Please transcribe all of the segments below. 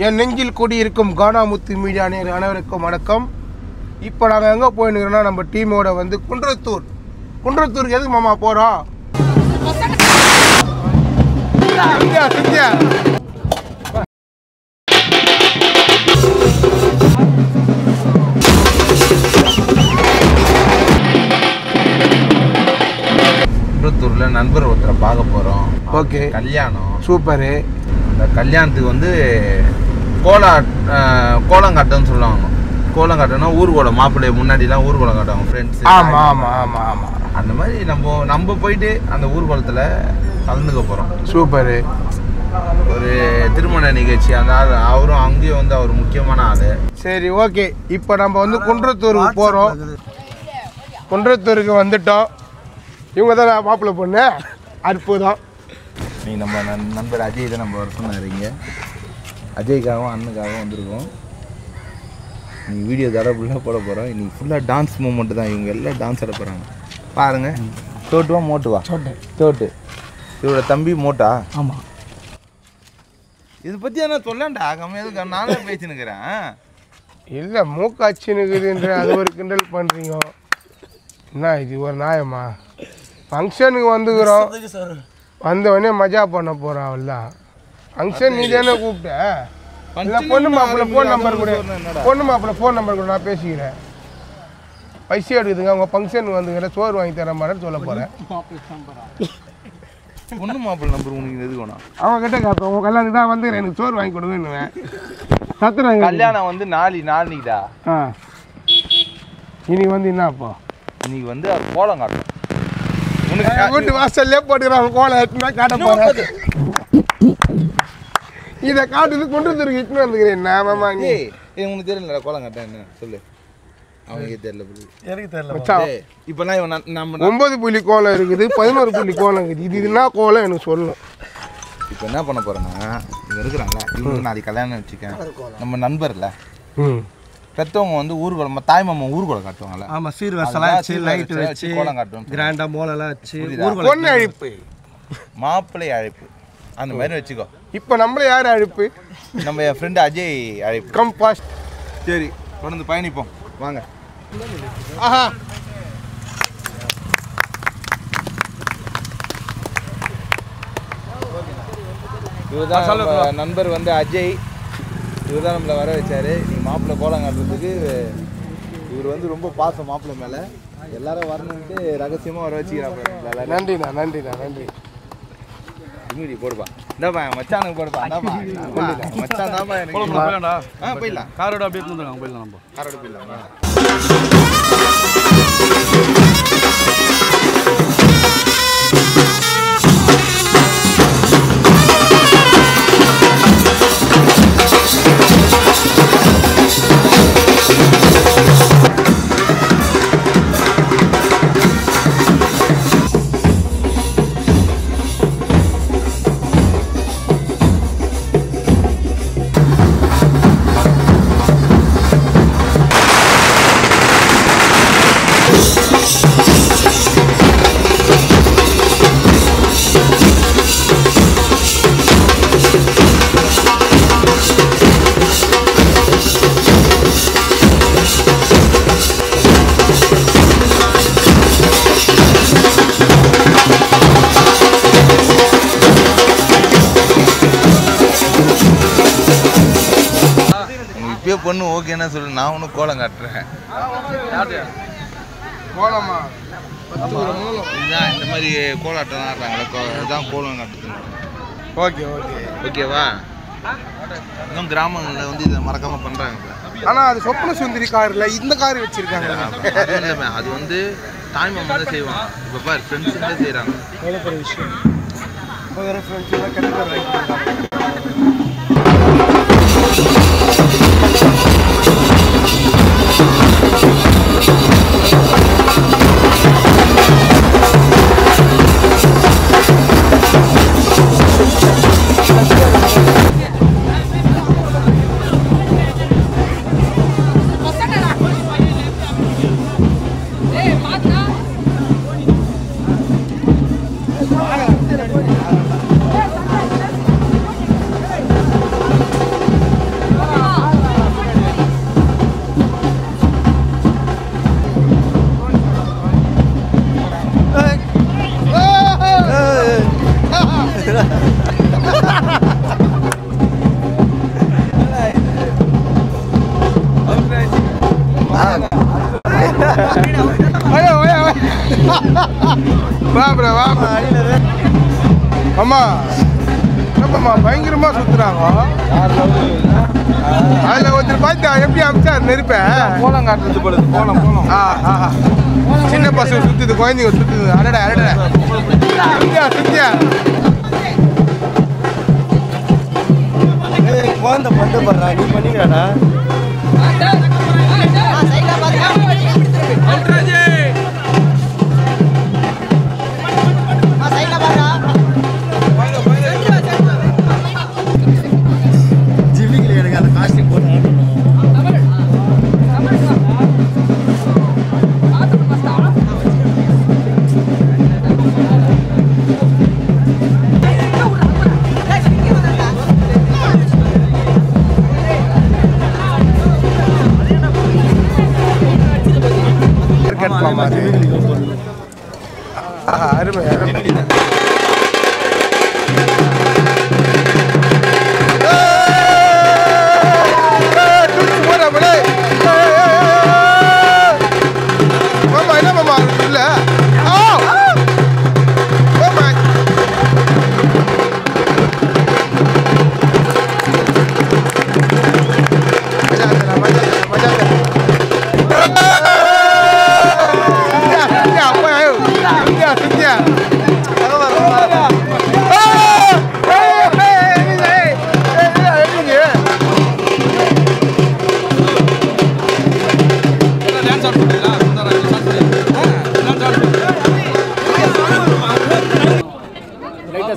என் நெஞ்சில் கூடியிருக்கும் கானாமுத்து மீடியா நேயர்கள் அனைவருக்கும் வணக்கம். இப்போ நாங்கள் எங்கே போயினுக்கிறோன்னா நம்ம டீமோட வந்து குன்றத்தூருக்கு எதுக்கு மாமா போகிறோம்? குன்றத்தூரில் நண்பர் ஒருத்தரை பார்க்க போகிறோம். ஓகே, கல்யாணம். சூப்பரு. இந்த கல்யாணத்துக்கு வந்து கோலங்காட்டம்னு சொல்லுவாங்க. கோலங்காட்டம்னா ஊர்கோலம், மாப்பிள்ளை முன்னாடிலாம் ஊர்கோலம் காட்டுவாங்க ஃப்ரெண்ட்ஸ். ஆமாம் ஆமாம் ஆமாம் ஆமாம். அந்த மாதிரி நம்ம போயிட்டு அந்த ஊர்கோலத்தில் கலந்துக்க போகிறோம். சூப்பரு. ஒரு திருமண நிகழ்ச்சி. அந்த ஆள் அவரும் அங்கேயும் வந்து அவர் முக்கியமான ஆள். சரி, ஓகே. இப்போ நம்ம வந்து குன்றத்தூருக்கு போகிறோம். குன்றத்தூருக்கு வந்துட்டோம். இவங்க தான் மாப்பிள்ளை பொண்ணு. அற்புதம். நீங்கள் நம்ம நண்பர் அஜய் தான் நம்ம வர சொன்னாருங்க. அஜய்க்காகவும் அண்ணனுக்காகவும் வந்திருக்கோம். நீங்கள் வீடியோ தடவை ஃபுல்லாக போட போகிறோம். இன்றைக்கி ஃபுல்லாக டான்ஸ் மூமெண்ட்டு தான். இவங்க எல்லாம் டான்ஸ் ஆட போகிறாங்க பாருங்கள். தோட்டுவா மோட்டுவா? தோட்டு. இவரோட தம்பி மோட்டா? ஆமாம். இது பற்றி என்ன சொல்லண்டா? கம்மியாக நானே பேசினுக்கிறேன். இல்லை, மூக்காச்சினுக்குதுன்ற அது ஒரு கிண்டல் பண்ணுறீங்க. என்ன இது ஒரு நியாயமா? ஃபங்க்ஷனுக்கு வந்துக்கிறோம், வந்தவொடனே மஜா பண்ண போகிறோம். அவ்வளோதான். ஃபங்க்ஷன் நீ தானே கூப்பிட்ட. பொண்ணு மாப்பிள்ளை ஃபோன் நம்பர் கூட, ஃபோன் நம்பர் கூட நான் பேசிக்கிறேன். பைசா எடுக்குதுங்க. அவங்க ஃபங்க்ஷனுக்கு வந்துக்கிற சோறு வாங்கி தர மாட்டேன்னு சொல்ல போகிறேன். பொண்ணு மாப்பிள்ளை நம்பர் உனக்கு எது வேணும்? அவங்க கிட்ட கேட்பேன். உங்கள் கல்யாணத்துக்கு தான் வந்துக்கிறேன், எனக்கு சோறு வாங்கி கொடுங்கன்னுவேன். சத்துறாங்க. கல்யாணம் வந்து நாளைக்குதா? இன்னைக்கு வந்து என்னப்போ? இன்னைக்கு வந்து அது கோலம் காட்டும். வீட்டு வாசல்லே போட்டுக்கிறாங்க. கோலம் எட்டுனா காட்ட போகிறேன். இதை காட்டுது குன்றத்தூருக்கு இட்டுன்னு வந்துக்கிறேன். நாமமா நீ உனக்கு தெரியல கோலம் காட்ட என்ன சொல்லு. அவனுக்கே தெரியல, எனக்கு தெரியல. இப்போலாம் நம்ம 9 புள்ளி கோலம் இருக்குது, 11 புள்ளி கோலம் இருக்குது. இது என்ன கோலம் எனக்கு சொல்லணும். இப்போ என்ன பண்ண போகிறேன்னா, இவங்க இருக்கிறாங்களா, இவங்க நாளைக்கு கல்யாணம் வச்சுக்கேன். நம்ம நண்பர்ல பெற்றவங்க வந்து ஊர்வலம், தாய்மாமா ஊர்வலம் காட்டுவாங்கல்ல. ஆமாம், சீர் வசலாம் வச்சு லைட் வச்சு கோலம் காட்டுவோம். கிராண்டாக மோலெல்லாம் வச்சு பொண்ணு அழைப்பு, மாப்பிள்ளை அழைப்பு அந்த மாதிரி வச்சுக்கோ. இப்போ நம்மள யார் அழைப்பு? நம்ம என் ஃப்ரெண்டு அஜய் அழைப்பு. கம்பாஸ்ட். சரி, தொடர்ந்து பயணிப்போம் வாங்க. ஆஹா, இவர்தான் நண்பர் வந்து அஜய். இவர் தான் நம்மளை வர வச்சாரு. நீ மாப்பிள்ளை கோலம் காட்டுறதுக்கு இவர் வந்து ரொம்ப பாசம் மாப்பிள்ளை மேலே. எல்லாரும் வரணுன்ட்டு ரகசியமாக வர வச்சுக்கிறாங்க. நன்றிண்ணா, நன்றிண்ணா, நன்றி. இங்கிடி போடுப்பா. இந்தாப்பா மச்சானுக்கு போடுப்பா. மச்சான் தான்ப்பா எனக்கு. போயிடலாம். காரோட அப்படியே வந்துருக்காங்க. போயிடலாம். நம்ம காரோட போயிடலாம். பொண்ணு ஓகேன்னா சொல்லு, நான் ஒன்றும் கோலம் காட்டுறேன். கோலமா? இதுதான் இந்த மாதிரி கோலாட்டம் ஆடுறாங்களே, இதுதான் கோலம் காட்டுறது. ஓகே ஓகே ஓகேவா? இன்னும் கிராமங்களில் வந்து இதை மறக்காமல் பண்ணுறாங்க. ஆனால் அது சொப்ன சுந்தரி கார் இல்லை, இந்த கார் வச்சுருக்காங்க. அது வந்து தாய்மாமன் தான் செய்வாங்க. இப்போ பாரு ஃப்ரெண்ட்ஸுங்க தான் செய்கிறாங்க. எவ்வளோ பெரிய விஷயம். வேறு ஃப்ரெண்ட்ஸெல்லாம் கண்டிப்பாக வா ப்ரோ வா ஆமா என்னப்பா பயங்கரமா சுத்துறாங்க அதில் ஒருத்தர் பார்த்தா எப்படி அமிச்சார் நெருப்பேன் கோலம் காட்டுறது போல கோலம் சின்ன பசங்க சுத்துது குழந்தைங்க சுத்துது அடடா அடடா சுத்தியா குழந்தை பண்ண போடுறா நீ பண்ணிக்கிறாடா ஜிம்மிக்கில் எனக்கு அந்த காஸ்டிங் போட்டு அருமை அருமை என்ன மாமா இல்ல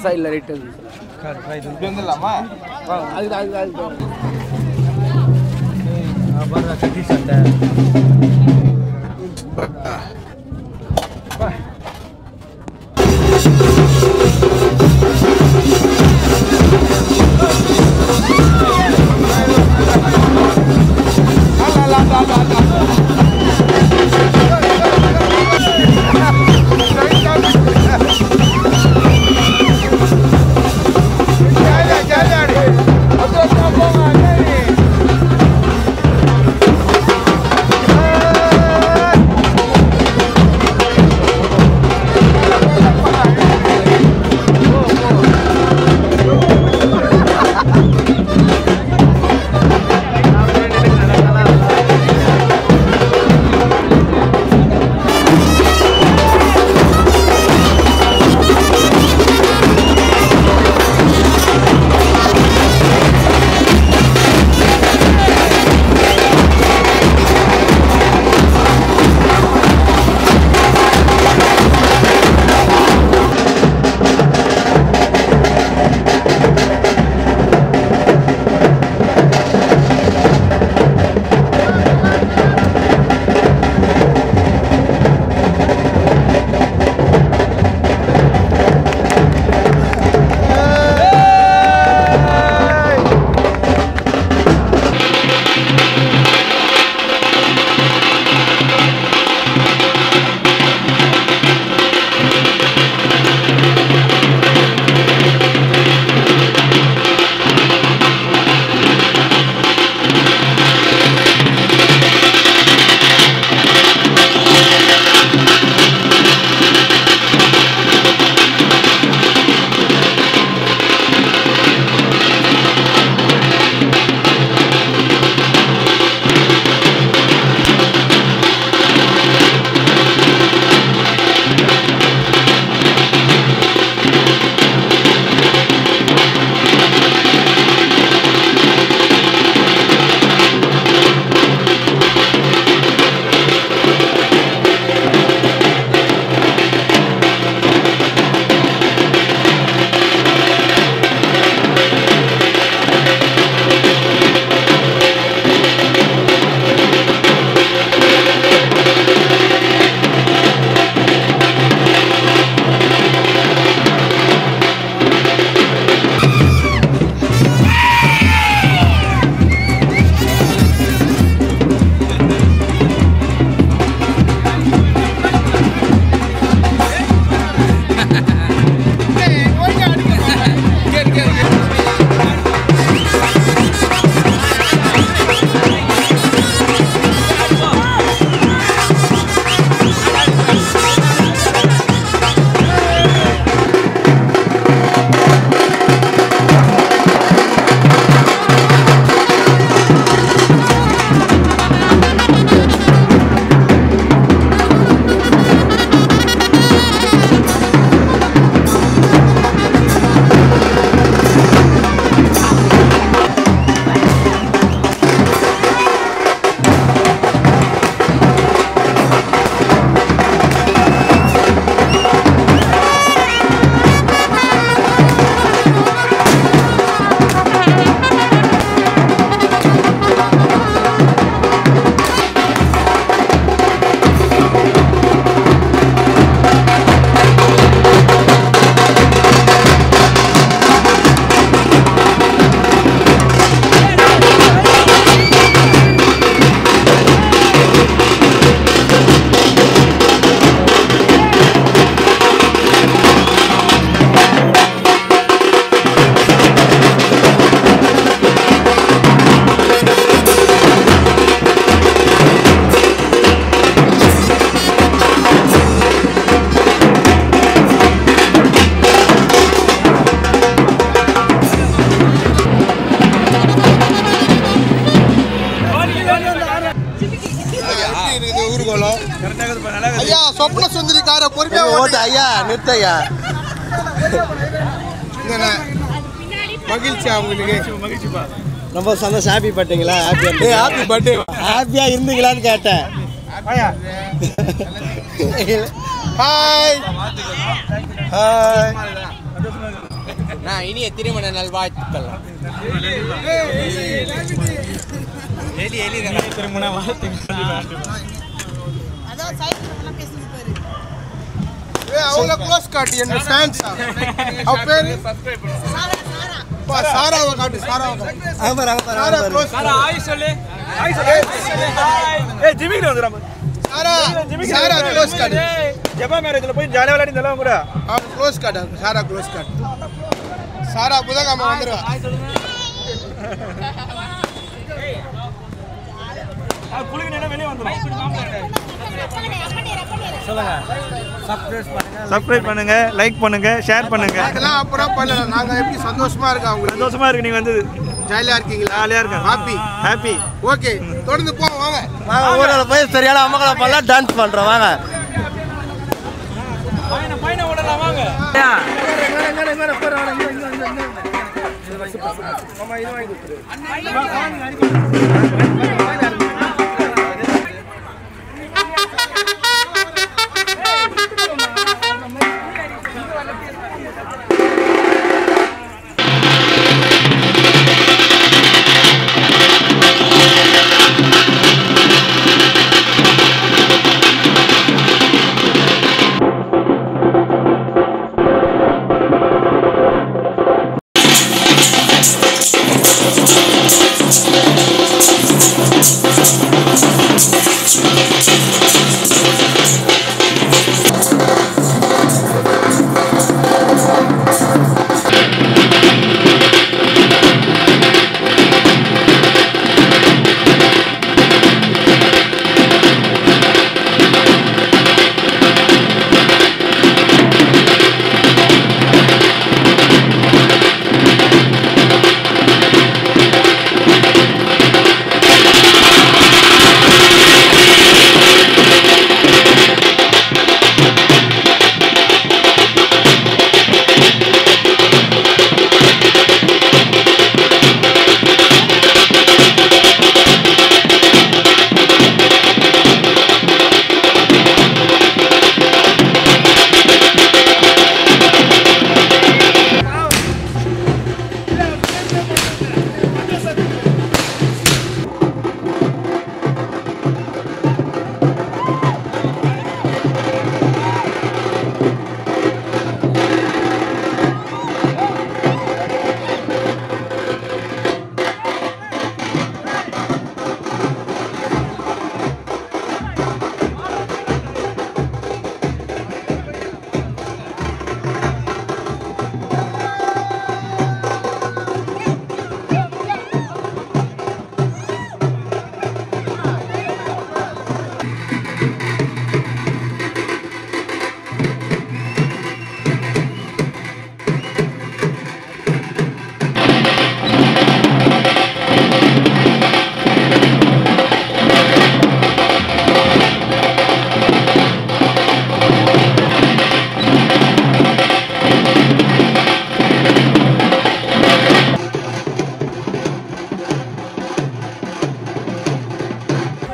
சைடில் ரைட்டு வந்துடலாமா கட்டி சட்டை சொப்பன சுந்தரி காரை பொறுமையா ஓட்டு ஐயா நிறுத்த ஐயா மகிழ்ச்சி அவங்களுக்கு ரொம்ப சந்தோஷம் ஹாப்பி பர்த்டேங்களா ஹாப்பி பர்த்டே ஹாப்பியா இருந்தீங்களான்னு கேட்டேன் ஹாய் ஹாய் நான் இனிய திருமண நல்வாழ்த்துக்கள். திருமண அவங்க க்ளோஸ் காட்டு என்ன ஃபேன்ஸ் அவ பேரு சாராவை காட்டு சாராவை சாரா க்ளோஸ் சாரா ஆய் சொல்லு ஏய் ஜிமிக்கு வந்துறாம சாரா க்ளோஸ் காட்டு ஜபா மேரேஜ்ல போய் ஜாலியா விளையாடி நல்லா கூட அவ க்ளோஸ் காட்டு சாரா க்ளோஸ் காட்டு சாரா புதகாம வந்துருவா குளிக்கு நேரா வெளிய வந்துரும் சொல்லுங்க சப்ஸ்கிரைப் பண்ணுங்க லைக் பண்ணுங்க ஷேர் பண்ணுங்க அதெல்லாம் அப்புறம் பண்ணல நாங்க எப்படி சந்தோஷமா இருக்கோம் உங்களுக்கு சந்தோஷமா இருக்கு நீங்க வந்து ஜாலியா இருக்கீங்களா ஜாலியா இருக்கேன் ஹாப்பி ஓகே தொடர்ந்து போவோம் வாங்க வாங்க ஊர்ல போய் சரியான அம்மக்களை பண்ணலாம் டான்ஸ் பண்றோம் வாங்க பையனை ஓடலாம் வாங்க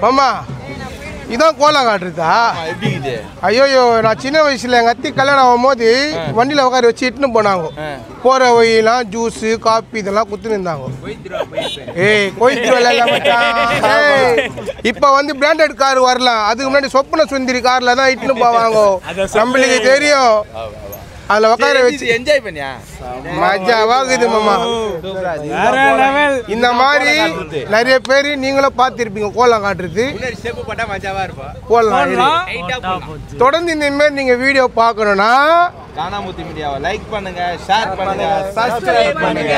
மாமா இதான் கோலம் காட்டுறதா எப்படி இது ஐயோ நான் சின்ன வயசுல எங்க அத்தி கல்யாணம் ஆகும்போது வண்டியில உட்கார வச்சு இட்டுன்னு போனாங்க போற வழியெல்லாம் ஜூஸ் காப்பி இதெல்லாம் குத்துன்னு இருந்தாங்க ஏய் இப்ப வந்து பிராண்டட் கார் வரலாம் அதுக்கு முன்னாடி சொப்பன சுந்தரி கார்ல தான் இட்டுன்னு போவாங்க நம்மளுக்கு தெரியும் அதுல உட்கார வச்சு என்ஜாய் பண்ணியா மஜாவாகுது மாமா இந்த மாதிரி நிறைய பேர் நீங்களும் பார்த்திருப்பீங்க கோலம் காட்டுறது போடலாம் தொடர்ந்து இந்த மாதிரி நீங்க வீடியோ பார்க்கணும்னா கானாமுத்தி மீடியாவை லைக் பண்ணுங்க ஷேர் பண்ணுங்க சப்ஸ்கிரைப் பண்ணுங்க